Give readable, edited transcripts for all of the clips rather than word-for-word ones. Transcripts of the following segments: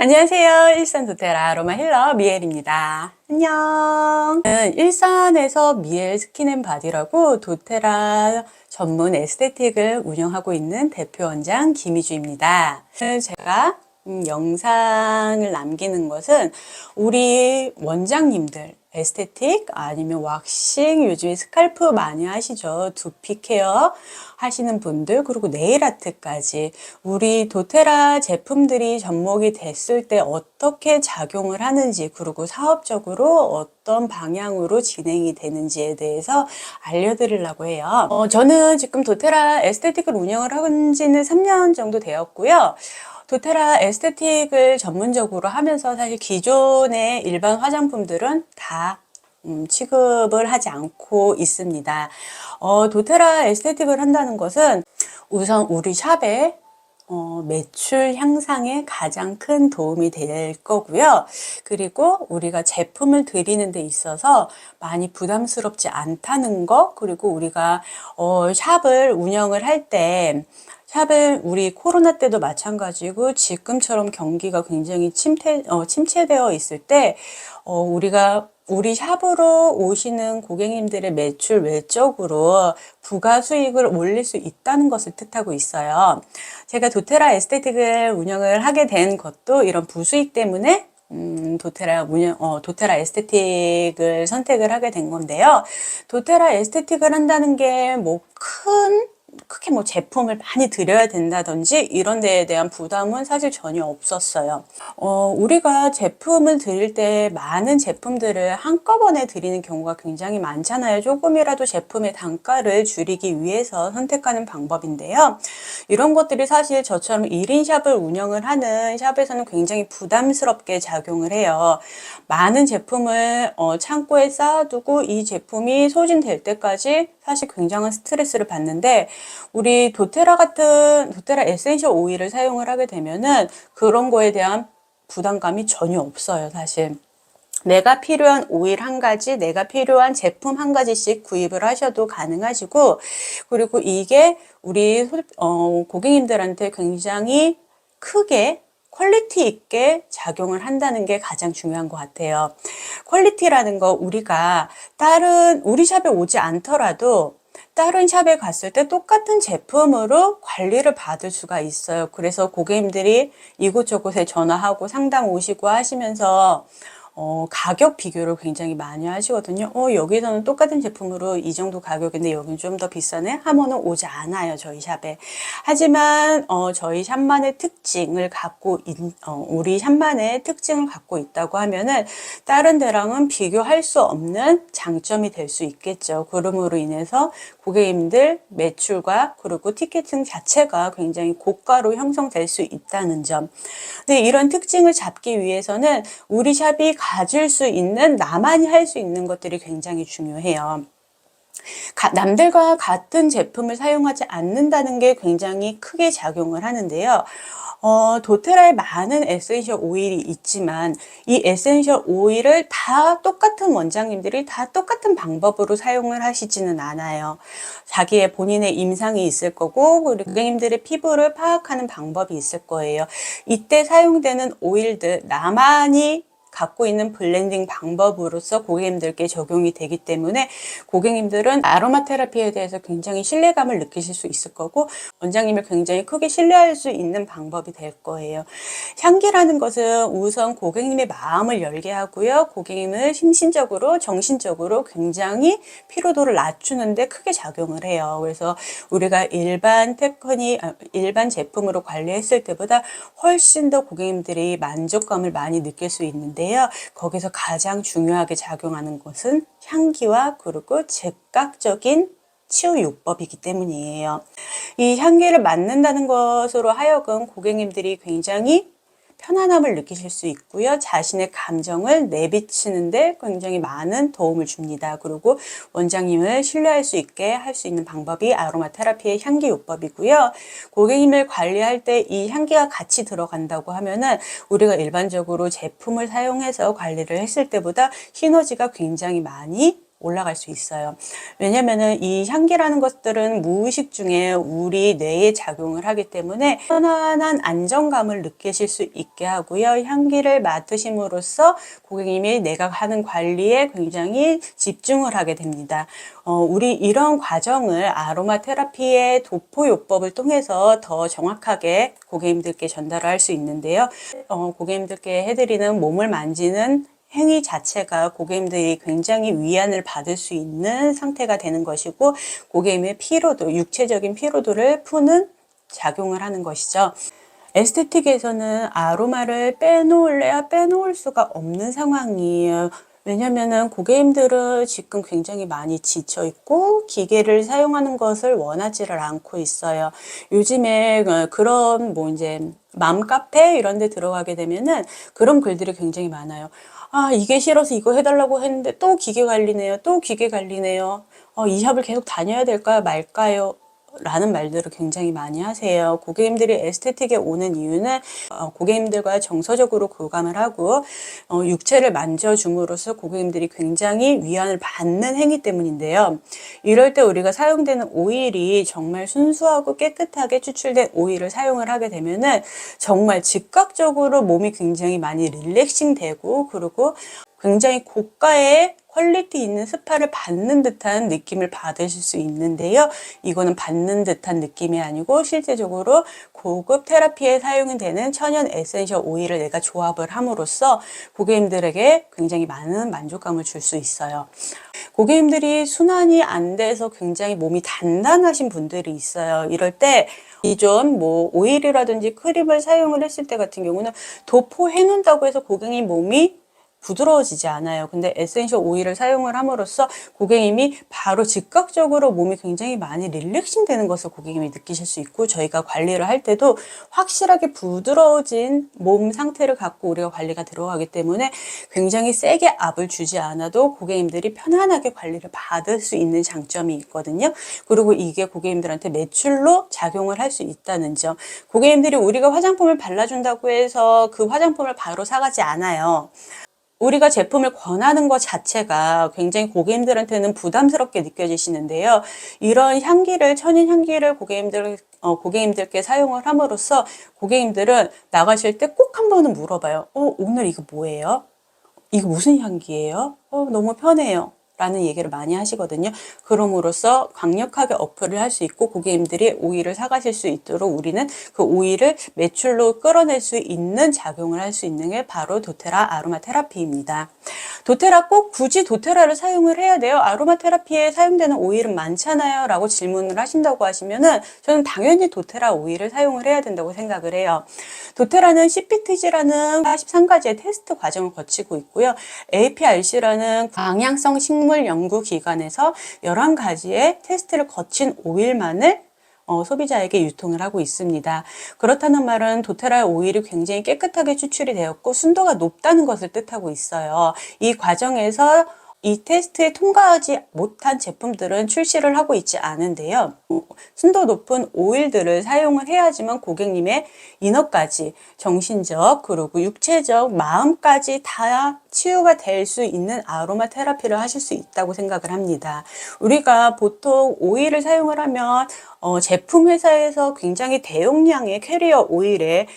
안녕하세요. 일산 도테라 아로마 힐러 미엘입니다. 안녕. 일산에서 미엘 스킨앤바디라고 도테라 전문 에스테틱을 운영하고 있는 대표 원장 김희주입니다. 제가 영상을 남기는 것은 우리 원장님들 에스테틱 아니면 왁싱, 요즘에 스칼프 많이 하시죠. 두피 케어 하시는 분들, 그리고 네일 아트까지 우리 도테라 제품들이 접목이 됐을 때 어떻게 작용을 하는지, 그리고 사업적으로 어떤 방향으로 진행이 되는지에 대해서 알려드리려고 해요. 저는 지금 도테라 에스테틱을 운영을 한 지는 3년 정도 되었고요. 도테라 에스테틱을 전문적으로 하면서 사실 기존의 일반 화장품들은 다 취급을 하지 않고 있습니다. 도테라 에스테틱을 한다는 것은 우선 우리 샵의 매출 향상에 가장 큰 도움이 될 거고요. 그리고 우리가 제품을 드리는 데 있어서 많이 부담스럽지 않다는 거, 그리고 우리가 샵을 운영을 할 때 우리 코로나 때도 마찬가지고 지금처럼 경기가 굉장히 침체되어 있을 때 우리가 우리 샵으로 오시는 고객님들의 매출 외적으로 부가 수익을 올릴 수 있다는 것을 뜻하고 있어요. 제가 도테라 에스테틱을 운영을 하게 된 것도 이런 부수익 때문에 도테라 에스테틱을 선택을 하게 된 건데요. 도테라 에스테틱을 한다는 게 크게 제품을 많이 드려야 된다든지 이런 데에 대한 부담은 사실 전혀 없었어요. 우리가 제품을 드릴 때 많은 제품들을 한꺼번에 드리는 경우가 굉장히 많잖아요. 조금이라도 제품의 단가를 줄이기 위해서 선택하는 방법인데요. 이런 것들이 사실 저처럼 1인 샵을 운영을 하는 샵에서는 굉장히 부담스럽게 작용을 해요. 많은 제품을 창고에 쌓아두고 이 제품이 소진될 때까지 사실 굉장한 스트레스를 받는데, 우리 도테라 에센셜 오일을 사용을 하게 되면은 그런 거에 대한 부담감이 전혀 없어요, 사실. 내가 필요한 오일 한 가지, 내가 필요한 제품 한 가지씩 구입을 하셔도 가능하시고, 그리고 이게 우리 고객님들한테 굉장히 크게 퀄리티 있게 작용을 한다는 게 가장 중요한 것 같아요. 퀄리티라는 거, 우리 샵에 오지 않더라도 다른 샵에 갔을 때 똑같은 제품으로 관리를 받을 수가 있어요. 그래서 고객님들이 이곳저곳에 전화하고 상담 오시고 하시면서 가격 비교를 굉장히 많이 하시거든요. 여기서는 똑같은 제품으로 이 정도 가격인데 여기는 좀 더 비싸네 하면은 오지 않아요, 저희 샵에. 하지만 저희 샵만의 특징을 우리 샵만의 특징을 갖고 있다고 하면은 다른 데랑은 비교할 수 없는 장점이 될 수 있겠죠. 그러므로 인해서 고객님들 매출과 그리고 티켓팅 자체가 굉장히 고가로 형성될 수 있다는 점. 근데 이런 특징을 잡기 위해서는 우리 샵이 가질 수 있는, 나만이 할 수 있는 것들이 굉장히 중요해요. 남들과 같은 제품을 사용하지 않는다는 게 굉장히 크게 작용을 하는데요. 도테라에 많은 에센셜 오일이 있지만 이 에센셜 오일을 다 똑같은 원장님들이 다 똑같은 방법으로 사용을 하시지는 않아요. 본인의 임상이 있을 거고, 그리고 고객님들의 피부를 파악하는 방법이 있을 거예요. 이때 사용되는 오일들, 나만이 갖고 있는 블렌딩 방법으로서 고객님들께 적용이 되기 때문에 고객님들은 아로마 테라피에 대해서 굉장히 신뢰감을 느끼실 수 있을 거고, 원장님을 굉장히 크게 신뢰할 수 있는 방법이 될 거예요. 향기라는 것은 우선 고객님의 마음을 열게 하고요. 고객님을 심신적으로, 정신적으로 굉장히 피로도를 낮추는데 크게 작용을 해요. 그래서 우리가 일반 제품으로 관리했을 때보다 훨씬 더 고객님들이 만족감을 많이 느낄 수 있는데요. 거기서 가장 중요하게 작용하는 것은 향기와 그리고 즉각적인 치유요법이기 때문이에요. 이 향기를 맡는다는 것으로 하여금 고객님들이 굉장히 편안함을 느끼실 수 있고요. 자신의 감정을 내비치는데 굉장히 많은 도움을 줍니다. 그리고 원장님을 신뢰할 수 있게 할 수 있는 방법이 아로마 테라피의 향기 요법이고요. 고객님을 관리할 때 이 향기가 같이 들어간다고 하면은 우리가 일반적으로 제품을 사용해서 관리를 했을 때보다 시너지가 굉장히 많이 올라갈 수 있어요. 왜냐면은 이 향기라는 것들은 무의식 중에 우리 뇌에 작용을 하기 때문에 편안한 안정감을 느끼실 수 있게 하고요. 향기를 맡으심으로써 고객님이 내가 하는 관리에 굉장히 집중을 하게 됩니다. 우리 이런 과정을 아로마 테라피의 도포요법을 통해서 더 정확하게 고객님들께 전달할 수 있는데요. 고객님들께 해드리는 몸을 만지는 행위 자체가 고객님들이 굉장히 위안을 받을 수 있는 상태가 되는 것이고, 고객님의 피로도, 육체적인 피로도를 푸는 작용을 하는 것이죠. 에스테틱에서는 아로마를 빼놓을래야 빼놓을 수가 없는 상황이에요. 왜냐면은 고객님들은 지금 굉장히 많이 지쳐 있고 기계를 사용하는 것을 원하지를 않고 있어요. 요즘에 그런 이제 맘카페 이런 데 들어가게 되면은 그런 글들이 굉장히 많아요. 아, 이게 싫어서 이거 해달라고 했는데 또 기계 관리네요. 또 기계 관리네요. 이 샵을 계속 다녀야 될까요? 말까요? 라는 말들을 굉장히 많이 하세요. 고객님들이 에스테틱에 오는 이유는 고객님들과 정서적으로 교감을 하고 육체를 만져줌으로써 고객님들이 굉장히 위안을 받는 행위 때문인데요. 이럴 때 우리가 사용되는 오일이 정말 순수하고 깨끗하게 추출된 오일을 사용을 하게 되면은 정말 즉각적으로 몸이 굉장히 많이 릴렉싱 되고, 그리고 굉장히 고가의 퀄리티 있는 스파를 받는 듯한 느낌을 받으실 수 있는데요. 이거는 받는 듯한 느낌이 아니고 실제적으로 고급 테라피에 사용이 되는 천연 에센셜 오일을 내가 조합을 함으로써 고객님들에게 굉장히 많은 만족감을 줄 수 있어요. 고객님들이 순환이 안 돼서 굉장히 몸이 단단하신 분들이 있어요. 이럴 때 기존 오일이라든지 크림을 사용을 했을 때 같은 경우는 도포해 놓는다고 해서 고객님 몸이 부드러워지지 않아요. 근데 에센셜 오일을 사용을 함으로써 고객님이 바로 즉각적으로 몸이 굉장히 많이 릴렉싱 되는 것을 고객님이 느끼실 수 있고, 저희가 관리를 할 때도 확실하게 부드러워진 몸 상태를 갖고 우리가 관리가 들어가기 때문에 굉장히 세게 압을 주지 않아도 고객님들이 편안하게 관리를 받을 수 있는 장점이 있거든요. 그리고 이게 고객님들한테 매출로 작용을 할 수 있다는 점. 고객님들이 우리가 화장품을 발라준다고 해서 그 화장품을 바로 사가지 않아요. 우리가 제품을 권하는 것 자체가 굉장히 고객님들한테는 부담스럽게 느껴지시는데요. 이런 향기를, 천연 향기를 고객님들께 사용을 함으로써 고객님들은 나가실 때 꼭 한 번은 물어봐요. 오늘 이거 뭐예요? 이거 무슨 향기예요? 너무 편해요. 라는 얘기를 많이 하시거든요. 그럼으로써 강력하게 어플을 할 수 있고 고객님들이 오일을 사가실 수 있도록 우리는 그 오일을 매출로 끌어낼 수 있는 작용을 할 수 있는 게 바로 도테라 아로마 테라피입니다. 도테라 꼭 굳이 도테라를 사용을 해야 돼요? 아로마 테라피에 사용되는 오일은 많잖아요. 라고 질문을 하신다고 하시면은 저는 당연히 도테라 오일을 사용을 해야 된다고 생각을 해요. 도테라는 CPTG라는 43가지의 테스트 과정을 거치고 있고요. APRC라는 방향성 식물 연구기관에서 11가지의 테스트를 거친 오일만을 소비자에게 유통을 하고 있습니다. 그렇다는 말은 도테라의 오일이 굉장히 깨끗하게 추출이 되었고 순도가 높다는 것을 뜻하고 있어요. 이 과정에서 이 테스트에 통과하지 못한 제품들은 출시를 하고 있지 않은데요. 순도 높은 오일들을 사용을 해야지만 고객님의 인허까지, 정신적 그리고 육체적 마음까지 다 치유가 될 수 있는 아로마 테라피를 하실 수 있다고 생각을 합니다. 우리가 보통 오일을 사용을 하면 제품 회사에서 굉장히 대용량의 캐리어 오일의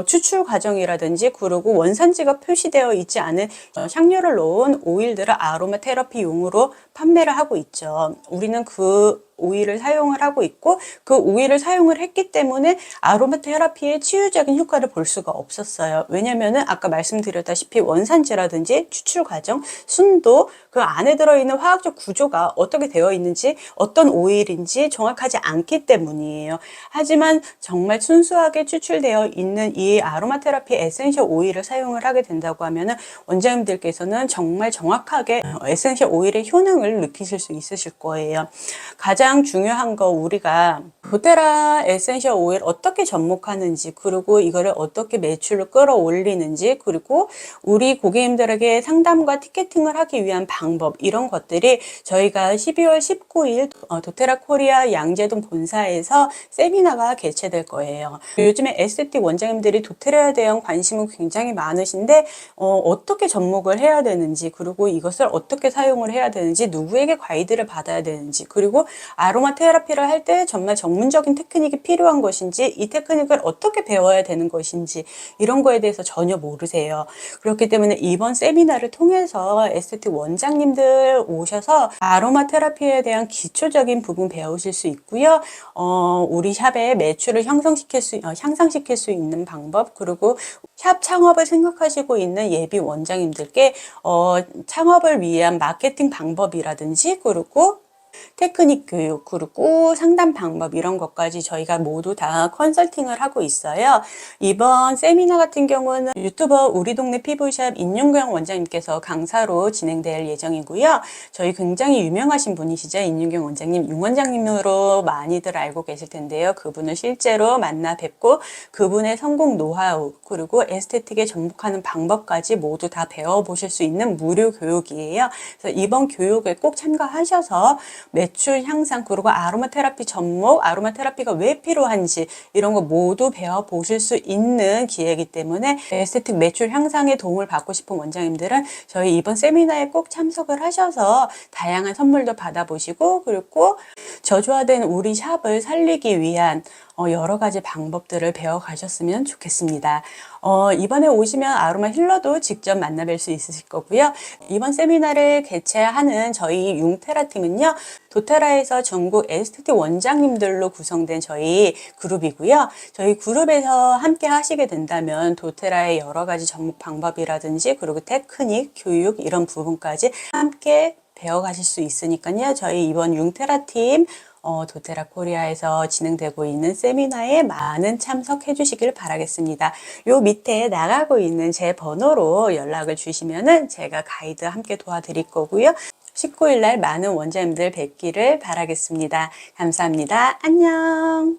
추출 과정이라든지 그리고 원산지가 표시되어 있지 않은 향료를 넣은 오일들을 아로마 테라피용으로 판매를 하고 있죠. 우리는 그 오일을 사용을 하고 있고 그 오일을 사용을 했기 때문에 아로마 테라피의 치유적인 효과를 볼 수가 없었어요. 왜냐면은 아까 말씀드렸다시피 원산지라든지 추출 과정, 순도, 그 안에 들어있는 화학적 구조가 어떻게 되어 있는지 어떤 오일인지 정확하지 않기 때문이에요. 하지만 정말 순수하게 추출되어 있는 이 아로마 테라피 에센셜 오일을 사용을 하게 된다고 하면은 원장님들께서는 정말 정확하게 에센셜 오일의 효능을 느끼실 수 있으실 거예요. 가장 가장 중요한 거 우리가 도테라 에센셜 오일 어떻게 접목하는지, 그리고 이거를 어떻게 매출을 끌어올리는지, 그리고 우리 고객님들에게 상담과 티켓팅을 하기 위한 방법, 이런 것들이 저희가 12월 19일 도테라 코리아 양재동 본사에서 세미나가 개최될 거예요. 요즘에 에스테틱 원장님들이 도테라에 대한 관심은 굉장히 많으신데 어떻게 접목을 해야 되는지, 그리고 이것을 어떻게 사용을 해야 되는지, 누구에게 가이드를 받아야 되는지, 그리고 아로마 테라피를 할 때 정말 전문적인 테크닉이 필요한 것인지, 이 테크닉을 어떻게 배워야 되는 것인지, 이런 거에 대해서 전혀 모르세요. 그렇기 때문에 이번 세미나를 통해서 에스테틱 원장님들 오셔서 아로마 테라피에 대한 기초적인 부분 배우실 수 있고요. 우리 샵의 매출을 향상시킬 수 있는 방법, 그리고 샵 창업을 생각하시고 있는 예비 원장님들께 창업을 위한 마케팅 방법이라든지, 그리고 테크닉 교육, 그리고 상담 방법, 이런 것까지 저희가 모두 다 컨설팅을 하고 있어요. 이번 세미나 같은 경우는 유튜버 우리 동네 피부샵 인윤경 원장님께서 강사로 진행될 예정이고요. 저희 굉장히 유명하신 분이시죠. 인윤경 원장님, 윤 원장님으로 많이들 알고 계실 텐데요. 그분을 실제로 만나 뵙고 그분의 성공 노하우, 그리고 에스테틱에 접목하는 방법까지 모두 다 배워보실 수 있는 무료 교육이에요. 그래서 이번 교육에 꼭 참가하셔서 매출 향상, 그리고 아로마 테라피 접목, 아로마 테라피가 왜 필요한지, 이런 거 모두 배워보실 수 있는 기회이기 때문에 에스테틱 매출 향상에 도움을 받고 싶은 원장님들은 저희 이번 세미나에 꼭 참석을 하셔서 다양한 선물도 받아보시고, 그리고 저조화된 우리 샵을 살리기 위한 여러 가지 방법들을 배워가셨으면 좋겠습니다. 이번에 오시면 아로마 힐러도 직접 만나뵐 수 있으실 거고요. 이번 세미나를 개최하는 저희 융테라 팀은요, 도테라에서 전국 에스테틱 원장님들로 구성된 저희 그룹이고요. 저희 그룹에서 함께 하시게 된다면 도테라의 여러 가지 접목 방법이라든지, 그리고 테크닉, 교육, 이런 부분까지 함께 배워가실 수 있으니까요. 저희 이번 융테라 팀 도테라 코리아에서 진행되고 있는 세미나에 많은 참석해 주시길 바라겠습니다. 요 밑에 나가고 있는 제 번호로 연락을 주시면은 제가 가이드 함께 도와드릴 거고요. 19일 날 많은 원장님들 뵙기를 바라겠습니다. 감사합니다. 안녕.